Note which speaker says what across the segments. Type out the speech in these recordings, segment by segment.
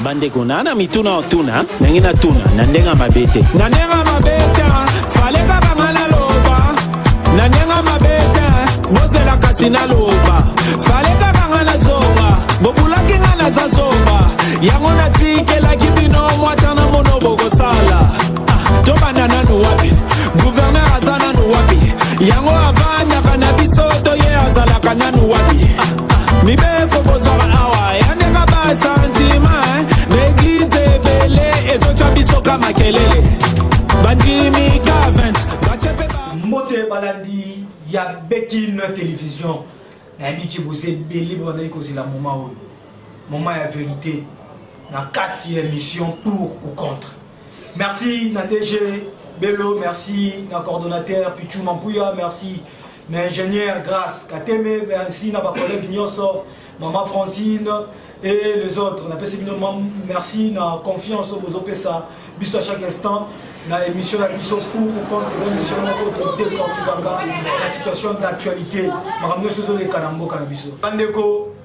Speaker 1: bandeko nana mituna otuna nangina tuna nandenga mabete faleka bangala loba nandenga mabete bozela kasina loba faleka bangala zoba bobulaki ngana za zoba yango natikela kibino mwatana mono bokosala tobanda nanu wapi gouverneur aza nanu wapi yango avandaka na biso toye azalaka nanu wapi mibeko bozwaka awa yandenga basantima begize bele ezocha biso kama kelele bandimi ka 20 bachepe ba
Speaker 2: mbote balandi ya Bekin télévision nayebi ki boze belé bonali kozela moment ya vérité na 4e émission pour ou contre. Merci na DG Bello, merci na coordonnateur Pichou Mampouya, merci na ingénieur Grace Kateme, merci na ba collègue Nyoso, maman Francine et les autres. Na pesi bino merci na confiance au Bozopesa biso à chaque instant na émission la biso pour ou contre émission na contre décortiquanga la situation d'actualité. Maramno sozo le kanambo kana biso. Bandeko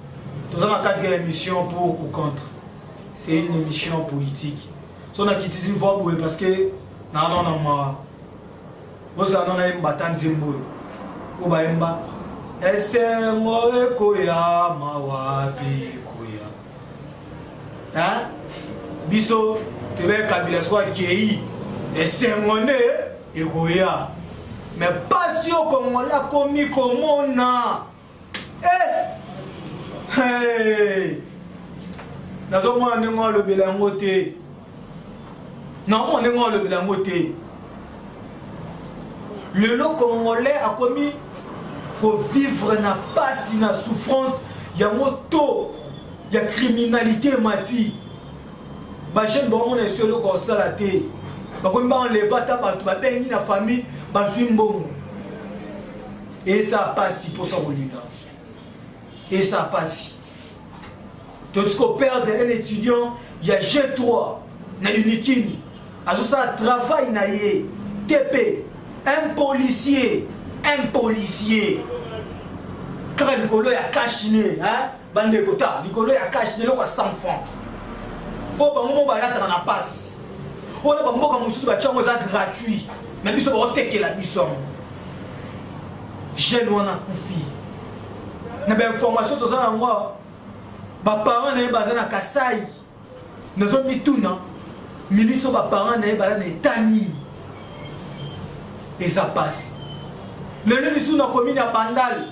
Speaker 2: tous en 4e émission pour ou contre. C'est une émission politique. So na kitisi voix parce que na ma boza na mbata nzembo o ba emba esengo ekoya mawapi koya hein biso tebe kabila soit kei esengo ne ekoya mais pas si au Congola komi komona hey nazo mwana ngo le belango te. Non, on est dans le Bélangoté. Le lot congolais a commis pour vivre n'a pas si na souffrance, il y a moto, il y a criminalité mati. Ba jeune bon on est sur le constat la té. Ba ko mba enlever ta ba ba bengi na famille, ba zwimbo. Et ça passe pour ça Rolina. Et ça passe. Tandis qu'au père d'un étudiant, il y a G3 na Unikini. Alors ça travail na yé TP un policier quand Nicolo a cachiné hein bande kota Nicolo a cachiné le quoi 100 francs bon ba mo ba la na passe on ba mo ka musu ba chango za gratuit mais biso ba teke la biso jeune wana kufi na ba information to za na moi ba parents na ba na Kasai na zo mituna minutes aux parents n'aient tani et ça passe. Le lieu sous la commune à Bandal,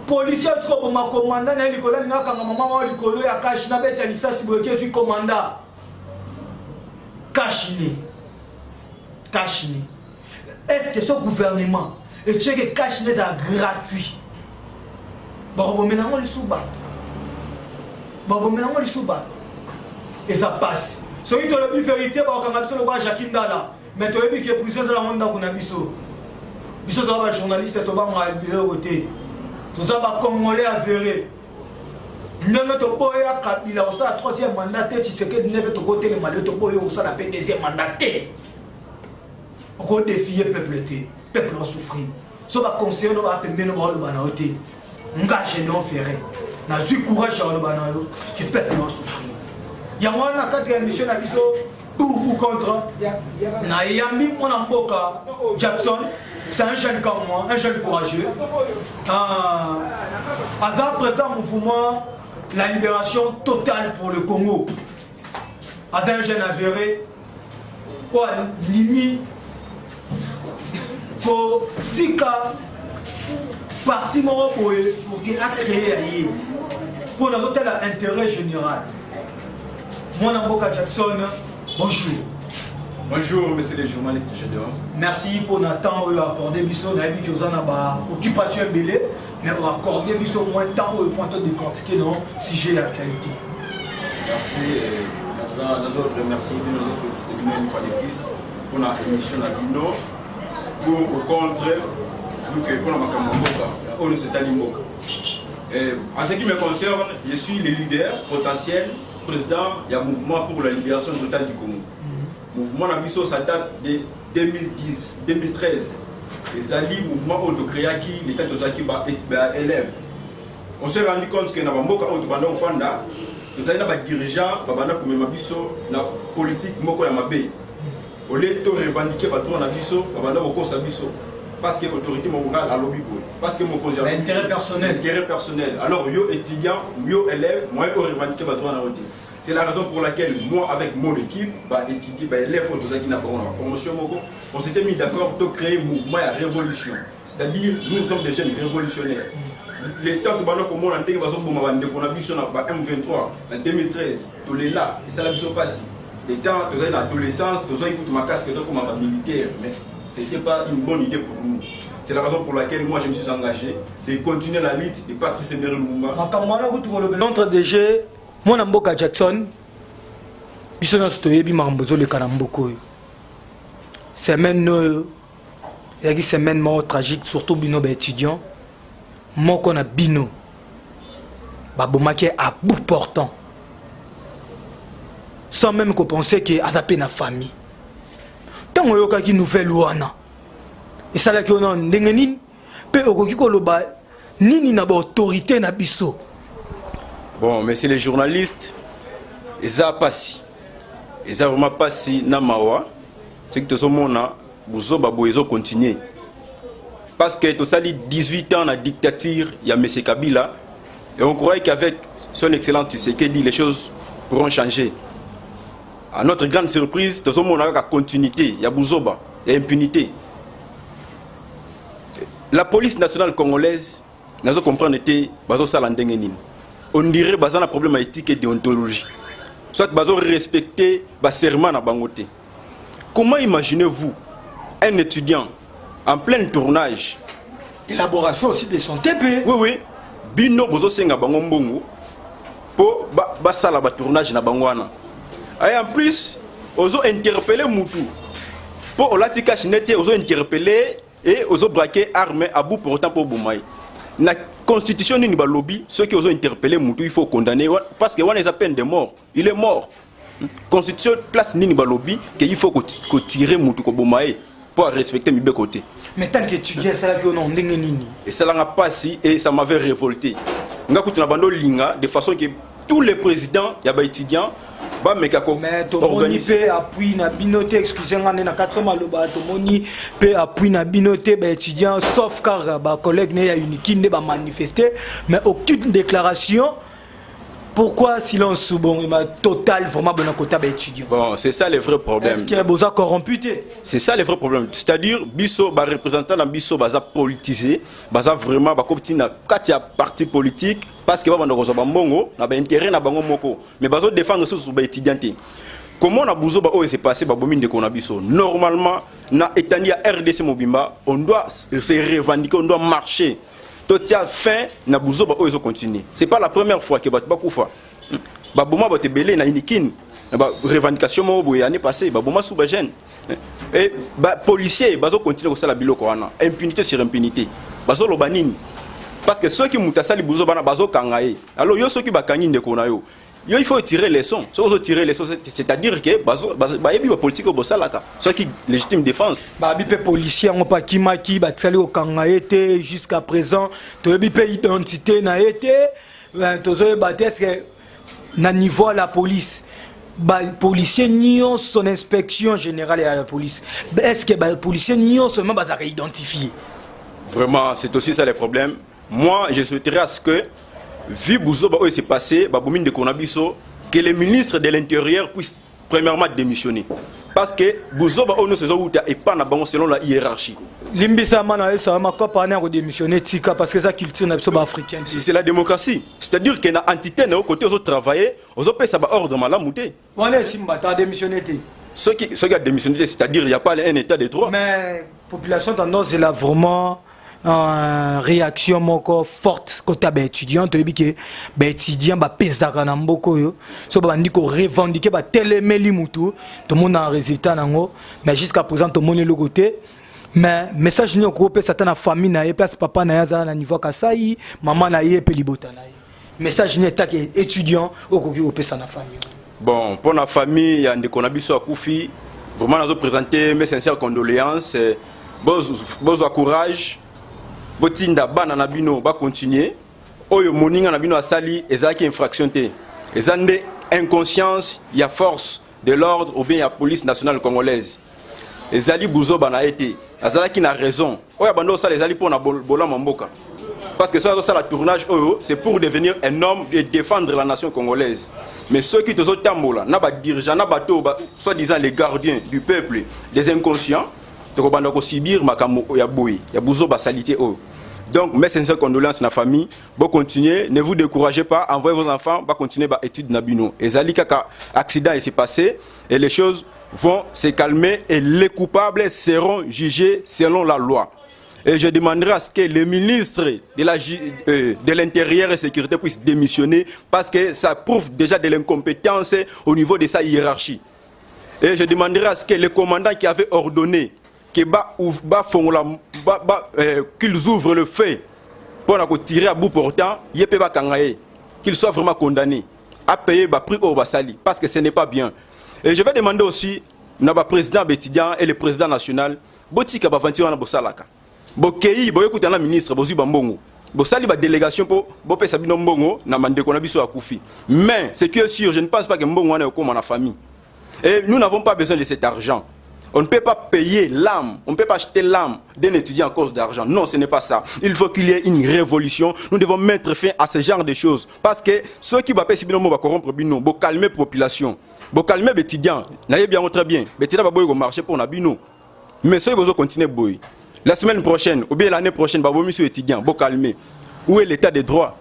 Speaker 2: policier trop ma commandant n'a Nicolas n'a qu'un maman Nicolo à cache n'a pas été ça si vous êtes commandant. Cache-les. Est-ce que ce gouvernement est ce que cache-les a gratuit? Bon maintenant les sous-bas. Et ça passe. So il te le dit vérité ba okanga biso lokwa Jacques Ndala mais to yebi ke prison za monda kuna biso to ba journaliste to ba ma bilo côté to za ba congolais avéré ndenge to boya Kabila au sa 3e mandat tu sais que neve to côté le malé to boya au sa la 2e mandat on défier peuple a souffrir so ba conseiller no ba pembe no ba lo bana oté ngage non ferré na zu courage à lo bana yo que peuple a souffrir. Il y a une 4e émission à biso pour ou contre. Na yambi mon amboka Jackson, c'est un jeune comme moi, un jeune courageux. Azar président mouvement la libération totale pour le Congo. Azar un jeune avéré. Quoi limite pour tika parti pour créer pour notre intérêt général. Mon avocat Jackson, bonjour.
Speaker 3: Bonjour, monsieur les journalistes Gédéon.
Speaker 2: Merci pour notre temps accordé. Biso, on a vu que vous en avez occupation belée, mais vous accordez biso moins de temps pour de décortiquer nos sujets d'actualité.
Speaker 3: Merci. Nous remercions nous féliciter une fois de plus pour notre émission à Bino. Pour au contre, vu que pour la Makamboka, on ne s'est pas limboka. En ce qui me concerne, je suis le leader potentiel. Président, il y a un mouvement pour la libération totale du Congo. Le mouvement Nabiso, ça date de 2013. Les alliés, mouvement Odokreaki, l'État Tosaki élève. On s'est rendu compte que Nabamboka Odobanda Ofanda, Nous avons des dirigeants, la politique moko ya mabe. Au lieu de revendiquer le droit na biso, parce que l'autorité morale a lobby parce que mon
Speaker 2: intérêt personnel.
Speaker 3: Intérêt personnel. Alors yo étudiant, yo élève, moi je revendiquer le droit na route. C'est la raison pour laquelle moi avec mon équipe, étudier, élève promotion, on s'était mis d'accord pour créer un mouvement à révolution. C'est-à-dire nous sommes des jeunes révolutionnaires. Les temps que nous avons M23 en 2013, tout est là, et ça l'a vu passer. Les temps, nous avons l'adolescence, nous avons écouté ma casque comme militaire, mais ce n'était pas une bonne idée pour nous. C'est la raison pour laquelle moi je me suis engagé de continuer la lutte de Patrice Emery Lumumba.
Speaker 2: Notre DG, mon Amboka Jackson, biso na stoyebi makambozo le kanamboko. Semaine yaki semaine mort tragique surtout bino ba étudiant. Moko na bino. Ba bomaki à bout portant. Sans même qu'on pensait que adapter na famille. Tant on yoka ki nouvelle wana. Et ça là qui on a ndengeni pe okoki ko loba nini na ba autorité na biso.
Speaker 3: Bon, mais c'est les journalistes, ils ont passé. Ils ont vraiment passé dans Mawa. C'est que tout le monde a continué. Parce que tout ça, 18 ans de dictature, il y a M. Kabila. Et on croyait qu'avec son excellent Tshisekedi, les choses pourront changer. À notre grande surprise, tout le monde a la continuité. Il y a Bouzoba, il y a impunité. La police nationale congolaise, nous avons compris que on dirait que un problème éthique et déontologie. Soit que respecter le serment à Bangote. Comment imaginez-vous un étudiant en plein tournage?
Speaker 2: Élaboration aussi de son TP.
Speaker 3: Oui, oui. Bino bozo senga bangombongo pour basala ba tournage na bangwana. Et en plus, ozo interpeller Moutou. Pour olatika chinete ozo interpeller et ozo braquer armes à bout portant pour Boumaï. La constitution ni ba lobby, ceux qui ont interpellé Moutou, il faut condamner parce que on les a peine de mort. Il est mort. Constitution place ni ba lobby qu'il faut que tirer Moutou ko Boumaï pour respecter mes deux côtés.
Speaker 2: Mais tant qu'étudiant ça là que on ndengeni.
Speaker 3: Et ça l'a pas si et ça m'avait révolté. Nga kutuna bando linga de façon que tous les présidents y a ba étudiants mais
Speaker 2: tomoni pe appui na binoté excusez-moi na katsoma loba tomoni pe appui na binoté ba étudiants sauf car ba collègue né ya uniki ne ba manifester mais aucune déclaration. Pourquoi silence sous bon total vraiment bon côté ba étudiant.
Speaker 3: Bon, c'est ça le vrai problème.
Speaker 2: Est-ce qu'il y a besoin corrompu?
Speaker 3: C'est ça le vrai problème. C'est-à-dire biso ba représentant na biso baza politisé, baza vraiment ba koptina katia parti politique parce que ba ndoko ba mbongo na ba intérêt na bango moko mais bazo défendre sous ba étudiant. Comment na buzo ba o s'est passé ba bomine de konabiso. Normalement na etania RDC Mobimba, on doit se revendiquer, on doit marcher. Tout à fin na buzo ba o continue. C'est pas la première fois que ba kufa. Ba boma ba te belé na inikin. Ba revendication mo boye année passée ba boma sous ba jeune. Et ba policier bazo continue ko sala biloko wana. Impunité sur impunité. Bazo loba nini? Parce que ceux qui mutasali buzo bana bazo kangaye. Alors yo ceux qui ba kanyi ndeko na yo. Yo il faut tirer les leçons. Ceux qui tirer les leçons, c'est-à-dire que ba yebi ba politique au salaka. Ceux qui légitime défense.
Speaker 2: Ba bipe policier on pa kimaki ba tsali o kangaye jusqu'à présent to yebi pe identité na été tozo ba que na niveau à la police. Bah, policier nion son inspection générale à la police. Est-ce que bah, policier nion seulement bah, ça identifié? Vraiment,
Speaker 3: c'est aussi ça le problème. Moi, je souhaiterais à ce que, vu Bouzo, bah, où il s'est passé, bah, de Konabiso, que le ministre de l'Intérieur puisse premièrement démissionner. Parce que Bouzo, bah, où nous sommes et pas selon la hiérarchie.
Speaker 2: Limbisa mana ça m'a pas parlé de démissionner tika parce que ça culture africaine.
Speaker 3: C'est la démocratie. C'est-à-dire que na entité na côté aux travailler, aux autres ça va ordre malamouté.
Speaker 2: Voilà simba ta démissionné.
Speaker 3: Ceux qui a démissionné, c'est-à-dire il y a pas un état de droit.
Speaker 2: Mais population tendance c'est là vraiment réaction moko forte côté ba étudiant to que ba étudiant ba pesaka na mboko yo so ba ndiko revendiquer ba telemeli mutu tout monde a résultat nango mais jusqu'à présent tout monde le côté. Mais message ni okopé satan na famille na place papa na yaza na niveau kasai maman na ye pe libota na ye message ni état étudiant okoki opé ça na famille.
Speaker 3: Bon pour la famille ya ndeko na biso akufi vraiment nazo présenter mes sincères condoléances bozo courage botinda bana na bino ba continuer oyo moninga na bino asali ezaki infraction te Les années inconscience, il y a force de l'ordre ou bien il y a police nationale congolaise. Les alliés Bouzo bana été, azala qui n'a raison. Oya bando ça les alliés pour na bola mamboka. Parce que ça la tournage c'est pour devenir un homme et défendre la nation congolaise. Mais ceux qui te sont tambola, n'a pas dirigeant, n'a pas soi-disant les gardiens du peuple, des inconscients, tu vas ko subir makamo ya boy, ya Bouzo ba salité eux. Donc, mes sincères condoléances à la famille. Bon, continuez, ne vous découragez pas, envoyez vos enfants, va continuer à étudier Nabino. Et Zali Kaka, accident s'est passé et les choses vont se calmer et les coupables seront jugés selon la loi. Et je demanderai à ce que le ministre de l'Intérieur et Sécurité puisse démissionner parce que ça prouve déjà de l'incompétence au niveau de sa hiérarchie. Et je demanderai à ce que le commandant qui avait ordonné qu'ils ouvrent le feu pour tirer à bout portant, qu'ils soient vraiment condamnés à payer le prix au Basali parce que ce n'est pas bien. Et je vais demander aussi au président Bétidian et le président national, Botika Bavantir na Bosalaka. Bokei, boyekuta na ministre, Bozu Bambongo. Bosali ba délégation pour Bopé Sabino Mbongo, na Mandeko na biso akufi. Mais ce qui est sûr, je ne pense pas que Mbongo est comme en famille. Et nous n'avons pas besoin de cet argent. On ne peut pas payer l'âme, on ne peut pas acheter l'âme d'un étudiant à cause d'argent. Non, ce n'est pas ça. Il faut qu'il y ait une révolution. Nous devons mettre fin à ce genre de choses. Parce que ceux qui vont corrompre, vont calmer la population. Vont calmer les étudiants. N'ayez bien très bien. Les étudiants vont marcher pour Nabino. Mais ceux qui vont continuer. La semaine prochaine, ou bien l'année prochaine, les étudiants vont calmer. Où est l'état des droits?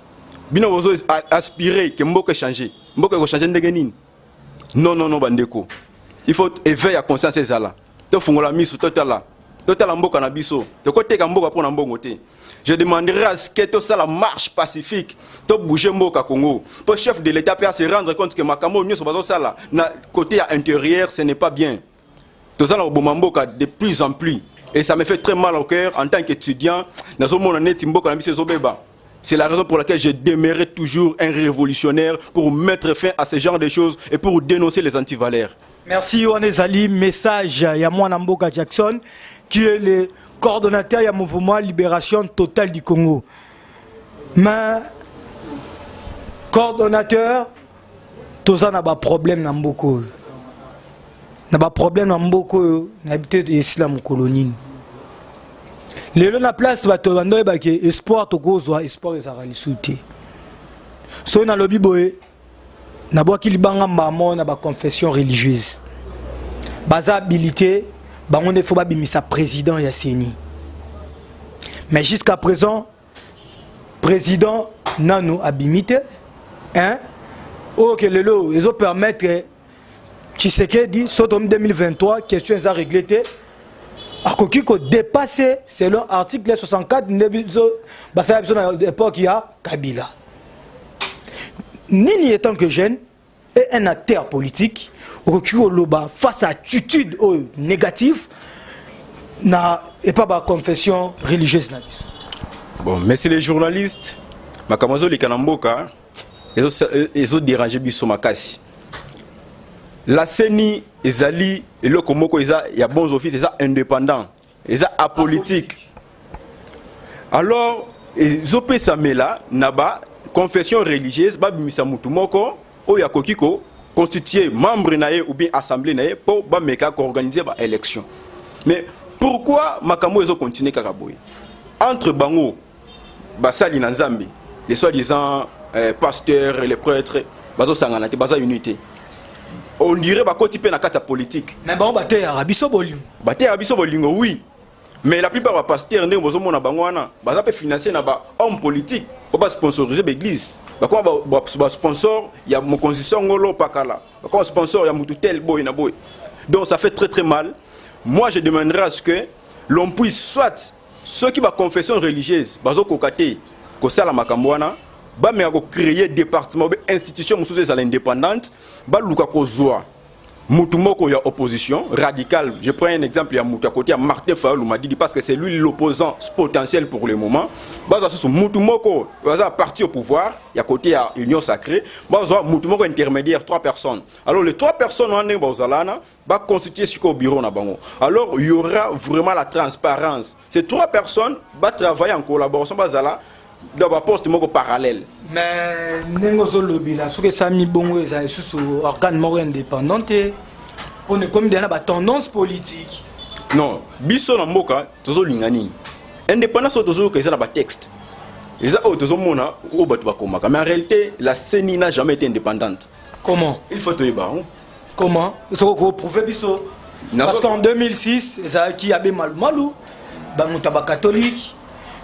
Speaker 3: Bino vont aspirer que Mboka changer. Mboka va changer de non, non, non, Bandeko. Il faut éveiller à conscience ces là. Je demanderai à ce que tout ça la marche pacifique, tout bouger Mboka Congo. Pour le chef de l'État peut se rendre compte que Makamo mieux sur ça là, côté intérieur, ce n'est pas bien. Tout ça là Mboka de plus en plus et ça me fait très mal au cœur en tant qu'étudiant. C'est la raison pour laquelle je demeurerai toujours un révolutionnaire pour mettre fin à ce genre de choses et pour dénoncer les antivaleurs.
Speaker 2: Merci Yohann Zali. Message Yamouana Mboka Jackson, qui est le coordonnateur du mouvement Libération Totale du Congo. Mais, coordonnateur, tout ça n'a pas de problème dans Mboko. N'a pas de problème dans Mboko, n'habite l'islam colonie. Les gens à la place, va te vendre espoir, to gozo espoir et réalité. So na lobby boy, na boa ki libanga mbamo na ba confession religieuse. Baza habilité, ba on ne faut pas bimisa président ya CENI. Mais jusqu'à présent, président nano abimité, hein? OK le lo, ils ont permettre Tshisekedi sotom 2023 question est réglée. A Kokiko dépassé selon l'article 64 de l'époque il y a Kabila. Nini étant que jeune et un acteur politique, Kokiko Loba face à attitude négative et pas la confession religieuse.
Speaker 3: Bon, merci les journalistes. Makamazo li Kanamboka, ils ont dérangé biso makasi. La CENI, Ezali, et le Komoko, il y a bons offices, ils sont indépendants, ils sont apolitiques. Alors, ils ont fait ça, mais là, naba, confession religieuse, Babimisa Mutumoko, Oya Kokiko, constitué membre naé ou bien assemblée naé pour organiser l'élection. Mais pourquoi Makamo ils ont continué Karaboy? Entre Bango, Basali Nanzambi, les soi-disant pasteurs et les prêtres, Bazo Sanganate, Baza Unité. On dirait que na kata politique.
Speaker 2: Mais bon, bataille Arabiso Bolingo.
Speaker 3: Bataille Arabiso Bolingo, oui. Mais la plupart des pasteurs ne sont pas financer na homme politique pour pas sponsoriser l'église. Comme sponsor, il y a mon constitution ngolo pakala. Comme sponsor, il y a mon tel boy na boy. Donc ça fait très très mal. Moi je demanderai à ce que l'on puisse soit ceux qui ont confession religieuse, bazo kokate, ko sala makambwana. Ba me ako créer département ou institution mususu za l'indépendante ba luka ko zoa mutu moko ya opposition radicale. Je prends un exemple, il y a mutu à côté à Martin Fayulu m'a dit parce que c'est lui l'opposant potentiel pour le moment. Ba za su mutu moko za parti au pouvoir, il y a côté à Union Sacrée, ba za mutu moko intermédiaire 3 personnes. Alors les 3 personnes on est bazalana va constituer ce qu'au bureau na bango. Alors il y aura vraiment la transparence. Ces 3 personnes va travailler en collaboration bazala dans un poste parallèle.
Speaker 2: Mais nous lobby là, ce que ça mis bon, c'est sous organe mort indépendant. On est comme dans la tendance politique.
Speaker 3: Non, biso na mboka tozo lingani. Indépendance tozo que ça na texte. Les autres mona au batu bakomaka. Mais en réalité, la CENI n'a jamais été indépendante.
Speaker 2: Comment?
Speaker 3: Il faut te dire.
Speaker 2: Comment? Il faut prouver biso. Parce qu'en 2006, ça qui avait malou, bangutaba catholique.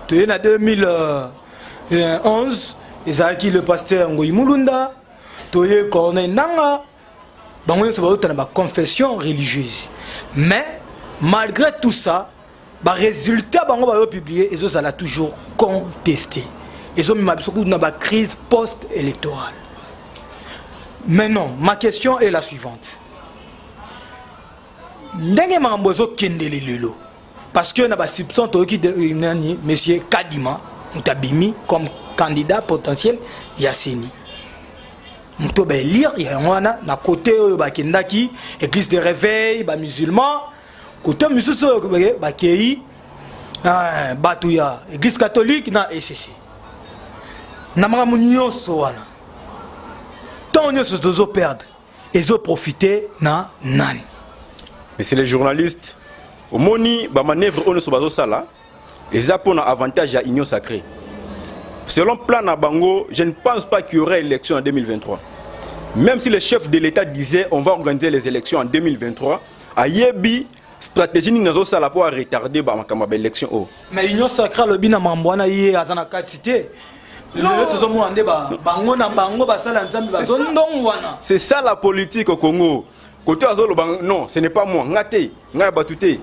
Speaker 2: Tu es en 2011, ça qui le pasteur Ngoyi Mulunda. Tu es Corneille Nanga. Bangoyo c'est ba confession religieuse. Mais malgré tout ça, les résultats bango publiés, ils ont toujours contesté. Ils ont mis une crise post-électorale. Maintenant, ma question est la suivante. Parce que nous avons soupçon de M. Kadima Moutabimi comme candidat potentiel Yassini. Nous avons lire, il y a un côté qui église de réveil, musulman, côté musulman, Batouya, église catholique, na ECC. Namamunio Soana. Tant nous se perdre, ils ont profité na nani.
Speaker 3: Mais c'est les journalistes. Au moni, ba manœuvre on se base sala. Les apports ont avantage à Union Sacrée. Selon plan à Bango, je ne pense pas qu'il y aurait élection en 2023. Même si le chef de l'État disait on va organiser les élections en 2023, à Yebi, stratégie nous avons ça pour retarder l'élection.
Speaker 2: Mais l'Union Sacrée le bina mambwana yé à la cité.
Speaker 3: C'est ça la politique au Congo. Côté Azolo, non, ce n'est pas moi.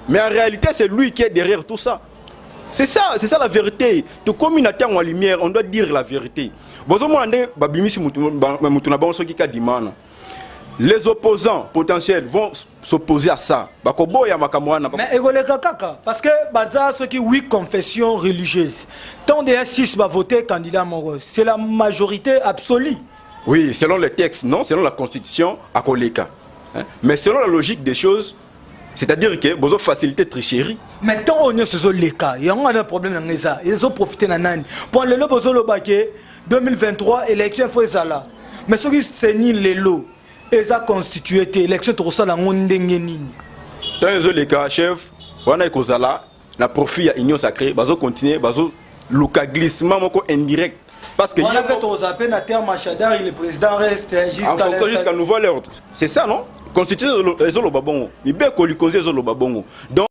Speaker 3: Mais en réalité, c'est lui qui est derrière tout ça. C'est ça la vérité. Tout comme une en lumière, on doit dire la vérité. Les opposants potentiels vont s'opposer à ça. Mais
Speaker 2: parce que ceux qui oui confession religieuse, tant de 6 va voter candidat amoureux, c'est la majorité absolue.
Speaker 3: Oui, selon les textes, non, selon la constitution, à Koleka. Mais selon la logique des choses, c'est-à-dire que vous avez facilité tricherie.
Speaker 2: Mais tant on est sur les cas, il y a un problème dans les ça. Ils ont profité de nani. Pour le lot, vous avez 2023 élection il faut ça là. Mais ceux qui c'est ni les lots, ils ont constitué l'élection pour ça la ngondengeni.
Speaker 3: Tant les cas, chef, on a cause là, la profit à Union Sacrée, vous continuer, vous le glissement indirect. Parce que
Speaker 2: on a fait aux appels à terre Machadar, le président reste
Speaker 3: jusqu'à nouvel ordre. C'est ça non? Constitution les babongo. Il bien qu'on lui conseille les babongo. Donc